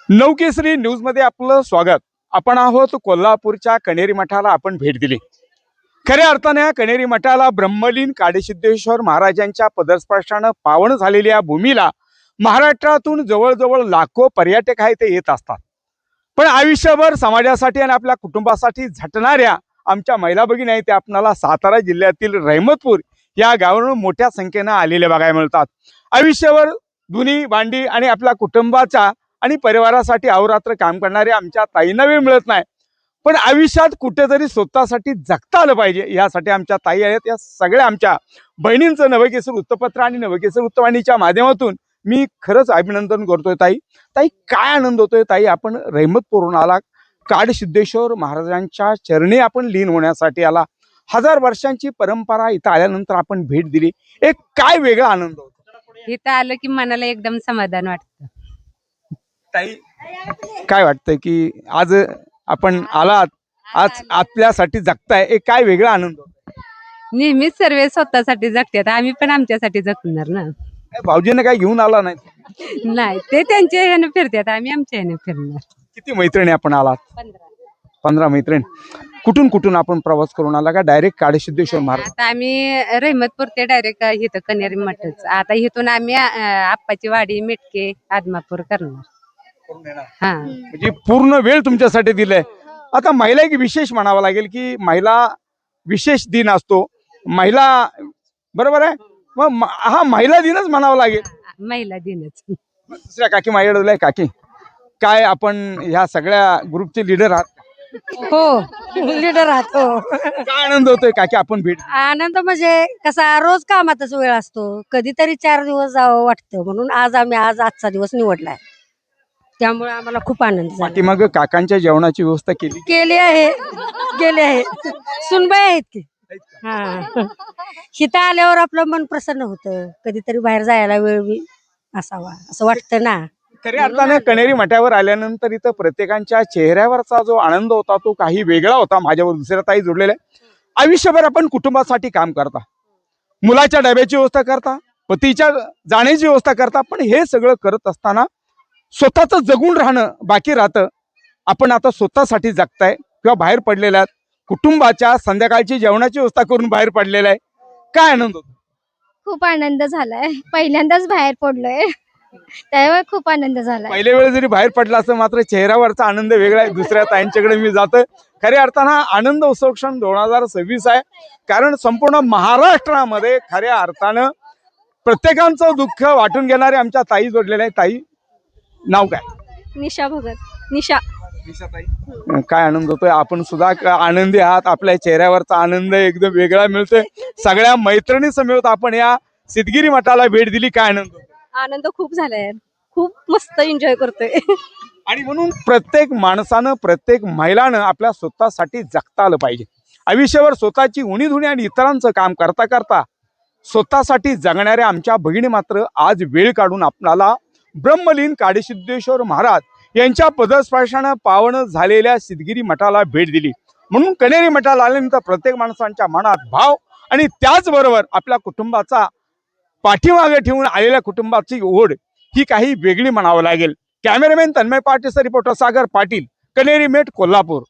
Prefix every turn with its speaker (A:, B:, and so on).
A: नवकेसरी news मध्ये आपलं स्वागत। आपण आहोत कोल्हापूरच्या कणेरी मठाला आपण भेट दिली। खऱ्या अर्थाने कणेरी मठाला ब्रह्मलीन काडसिद्धेश्वर महाराजांच्या पदस्पर्शाने पावन झालेल्या या भूमीला महाराष्ट्रातून जवळजवळ लाखो पर्यटक आहेत ते येत असतात। पण आयुष्यभर समाजासाठी आणि आपल्या कुटुंबासाठी झटणाऱ्या आमच्या महिला भगिनी आहेत ते आपल्याला सातारा जिल्ह्यातील रहमतपूर या गावावरून मोठ्या संख्येने आलेले बघायला मिळतात। आयुष्यभर धुनी भांडी आणि आपल्या कुटुंबाचा आणि परिवारासाठी अहोरात्र काम करणारे आमच्या ताईंना वेळ मिळत नाही, पण आयुष्यात कुठेतरी स्वतःसाठी जगता आलं पाहिजे यासाठी आमच्या ताई आहेत। या सगळ्या आमच्या बहिणींचं नवकेसर वृत्तपत्र आणि नवकेसर वृत्तवाहिनीच्या माध्यमातून मी खरंच अभिनंदन करतोय। ताई ताई काय आनंद होतोय ताई, आपण रहमतपूरहून आला, काडसिद्धेश्वर महाराजांच्या चरणी आपण लीन होण्यासाठी आला, 1000 वर्षांची परंपरा इथं आल्यानंतर आपण भेट दिली, एक काय वेगळा आनंद होतो
B: इथं आलं की मनाला एकदम समाधान वाटतं।
A: ताई काय वाटतंय की आज आपण आलात, आज आपल्यासाठी जगताय, एक काय वेगळा आनंद होतो?
B: नेहमीच सर्व स्वतःसाठी जगतात, आम्ही पण आमच्यासाठी जगणार ना।
A: भाऊजीने काय घेऊन आला नाही?
B: नाही, ते त्यांच्या ह्याने फिरतात, आम्ही आमच्या ह्याने फिरणार।
A: किती मैत्रिणी आपण आलात? 15 मैत्रिणी। कुठून कुठून आपण प्रवास करून आला का डायरेक्ट काडसिद्धेश्वर महाराज?
B: आता आम्ही रहमतपूर ते डायरेक्ट इथं कणेरी मठच, आता इथून आम्ही आप्पाची वाडी, मेटके, आदमापूर करणार। हा,
A: म्हणजे पूर्ण वेळ तुमच्यासाठी दिलाय। आता महिला एक विशेष म्हणावं लागेल की महिला विशेष दिन असतो, महिला बरोबर आहे, मग हा महिला दिनच म्हणावं लागेल।
B: महिला दिनच।
A: दुसऱ्या काकी माझ्याकडे काकी काय आपण ह्या सगळ्या ग्रुपचे लीडर आहात?
C: हो, लीडर आहात। हो,
A: काय आनंद होतोय काकी आपण भेट?
C: आनंद म्हणजे कसा रोज कामातच वेळ असतो, कधीतरी 4 दिवस जावं वाटतं, म्हणून आज आजचा दिवस निवडलाय, त्यामुळे आम्हाला खूप आनंद झाला।
A: पाठीमाग काकांच्या जेवणाची व्यवस्था केली?
C: केली आहे, सुनबाई आहेत की। हा, इथं आल्यावर आपलं मन प्रसन्न होतं, कधीतरी बाहेर जायला वेळ बी असावा असं वाटतं ना।
A: खऱ्या अर्थाने कणेरी मठावर आल्यानंतर इथं प्रत्येकाच्या चेहऱ्यावरचा जो आनंद होता तो काही वेगळा होता। माझ्यावर दुसऱ्या ताई जोडलेल्या आहे। आयुष्यभर आपण कुटुंबासाठी काम करता, मुलाच्या डब्याची व्यवस्था करता, पतीच्या जाण्याची व्यवस्था करता, पण हे सगळं करत असताना स्वतःच जगून राहणं बाकी राहतं। आपण आता स्वतःसाठी जगताय किंवा बाहेर पडलेल्या कुटुंबाच्या संध्याकाळची जेवणाची व्यवस्था करून बाहेर पडलेला आहे, काय आनंद होतो?
D: खूप आनंद झालाय, पहिल्यांदाच बाहेर पडलोय, त्यामुळे खूप आनंद झालाय।
A: पहिल्या वेळेस जरी बाहेर पडला असं मात्र चेहऱ्यावरचा आनंद वेगळा आहे। दुसऱ्या ताईंच्याकडे मी जातोय। खऱ्या अर्थानं आनंद उत्सव क्षण 2026 आहे, कारण संपूर्ण महाराष्ट्रामध्ये खऱ्या अर्थानं प्रत्येकांचं दुःख वाटून घेणारे आमच्या ताई जोडलेल्या आहे। ताई नाव काय?
D: निशा भगत। निशा।
A: काय आनंद होतोय, आपण सुद्धा आनंदी आहात, आपल्या चेहऱ्यावरचा आनंद एकदम वेगळा मिळतोय। सगळ्या मैत्रिणी समेत आपण या सिद्धगिरी मठाला भेट दिली, काय आनंद होतो?
D: आनंद खूप झालाय, खूप मस्त एन्जॉय करतोय।
A: आणि म्हणून प्रत्येक माणसानं, प्रत्येक महिलानं आपल्या स्वतःसाठी जगता आलं पाहिजे। आयुष्यभर स्वतःची उणीधुणी आणि इतरांचं काम करता करता स्वतःसाठी जगणाऱ्या आमच्या भगिनी मात्र आज वेळ काढून आपणाला ब्रह्मलीन काडसिद्धेश्वर महाराज यांच्या पदस्पर्शाने पावन झालेल्या सिद्धगिरी मठाला भेट दिली। म्हणून कणेरी मठाला आल्यानंतर प्रत्येक माणसांच्या मनात भाव आणि त्याचबरोबर आपल्या कुटुंबाचा पाठीमागे ठेवून आलेल्या कुटुंबाची ओढ ही काही वेगळी म्हणावं लागेल। कॅमेरामॅन तन्मय पाटील, रिपोर्टर सागर पाटील, कणेरी मेट, कोल्हापूर।